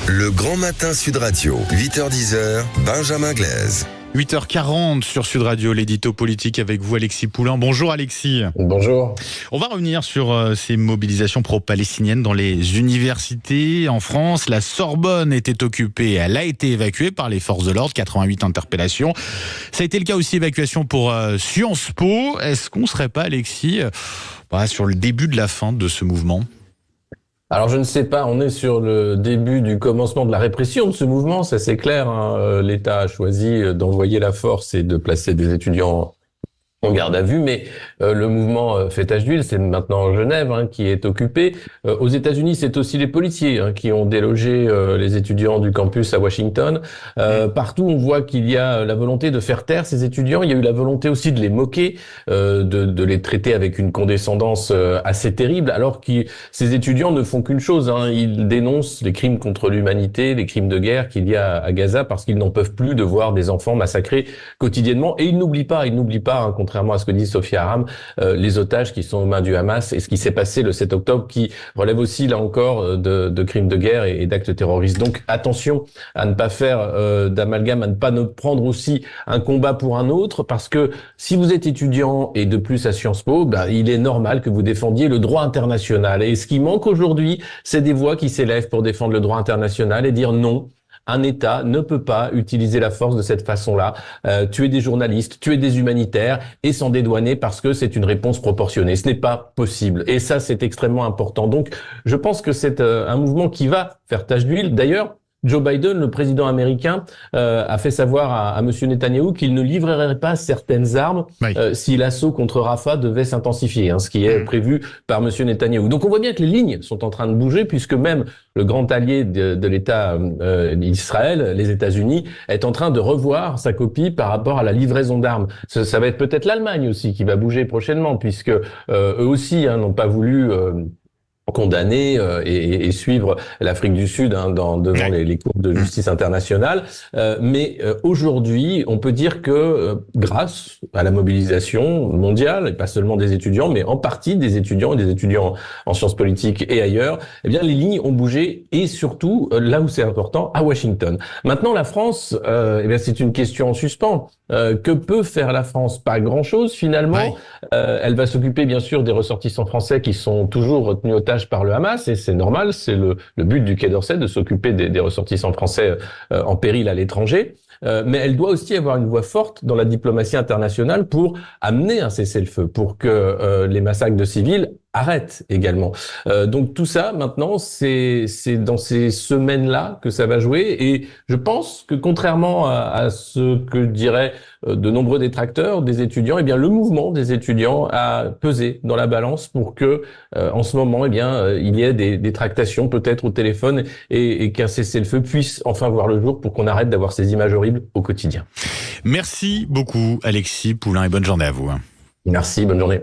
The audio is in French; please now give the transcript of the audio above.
Le Grand Matin Sud Radio, 8h-10h, Benjamin Glaise. 8h40 sur Sud Radio, l'édito politique avec vous Alexis Poulain. Bonjour Alexis. Bonjour. On va revenir sur ces mobilisations pro-palestiniennes dans les universités en France. La Sorbonne était occupée, elle a été évacuée par les forces de l'ordre, 88 interpellations. Ça a été le cas aussi, évacuation pour Sciences Po. Est-ce qu'on ne serait pas, Alexis, sur le début de la fin de ce mouvement ? Alors je ne sais pas, on est sur le début du commencement de la répression de ce mouvement, ça c'est clair. L'État a choisi d'envoyer la force et de placer des étudiants en garde à vue, mais le mouvement fait tache d'huile, c'est maintenant Genève qui est occupé. Aux États-Unis, c'est aussi les policiers qui ont délogé les étudiants du campus à Washington. Partout, on voit qu'il y a la volonté de faire taire ces étudiants. Il y a eu la volonté aussi de les moquer, de les traiter avec une condescendance assez terrible, alors que ces étudiants ne font qu'une chose. Ils dénoncent les crimes contre l'humanité, les crimes de guerre qu'il y a à Gaza, parce qu'ils n'en peuvent plus de voir des enfants massacrés quotidiennement. Et ils n'oublient pas, contrairement à ce que dit Sophia Aram, les otages qui sont aux mains du Hamas et ce qui s'est passé le 7 octobre qui relève aussi, là encore, de crimes de guerre et d'actes terroristes. Donc attention à ne pas faire d'amalgame, à ne pas prendre aussi un combat pour un autre, parce que si vous êtes étudiant et de plus à Sciences Po, il est normal que vous défendiez le droit international. Et ce qui manque aujourd'hui, c'est des voix qui s'élèvent pour défendre le droit international et dire non. Un État ne peut pas utiliser la force de cette façon-là, tuer des journalistes, tuer des humanitaires et s'en dédouaner parce que c'est une réponse proportionnée. Ce n'est pas possible. Et ça, c'est extrêmement important. Donc, je pense que c'est un mouvement qui va faire tache d'huile. D'ailleurs, Joe Biden, le président américain, a fait savoir à M. Netanyahou qu'il ne livrerait pas certaines armes si l'assaut contre Rafah devait s'intensifier, ce qui est prévu par M. Netanyahou. Donc on voit bien que les lignes sont en train de bouger, puisque même le grand allié de l'État d'Israël, les États-Unis, est en train de revoir sa copie par rapport à la livraison d'armes. Ça va être peut-être l'Allemagne aussi qui va bouger prochainement, puisque eux aussi n'ont pas voulu condamner et suivre l'Afrique du Sud devant les cours de justice internationale. Mais aujourd'hui, on peut dire que grâce à la mobilisation mondiale, et pas seulement des étudiants, mais en partie des étudiants et des étudiants en sciences politiques et ailleurs, eh bien les lignes ont bougé, et surtout, là où c'est important, à Washington. Maintenant, la France, c'est une question en suspens. Que peut faire la France? Pas grand-chose finalement. Elle va s'occuper bien sûr des ressortissants français qui sont toujours retenus otages par le Hamas, et c'est normal, c'est le but du Quai d'Orsay de s'occuper des ressortissants français en péril à l'étranger. Mais elle doit aussi avoir une voix forte dans la diplomatie internationale pour amener un cessez-le-feu, pour que les massacres de civils arrêtent également. Donc tout ça, maintenant, c'est dans ces semaines-là que ça va jouer, et je pense que contrairement à ce que diraient de nombreux détracteurs des étudiants, le mouvement des étudiants a pesé dans la balance pour que, en ce moment, il y ait des tractations peut-être au téléphone, et qu'un cessez-le-feu puisse enfin voir le jour pour qu'on arrête d'avoir ces images horribles au quotidien. Merci beaucoup Alexis Poulain, et bonne journée à vous. Merci, bonne journée.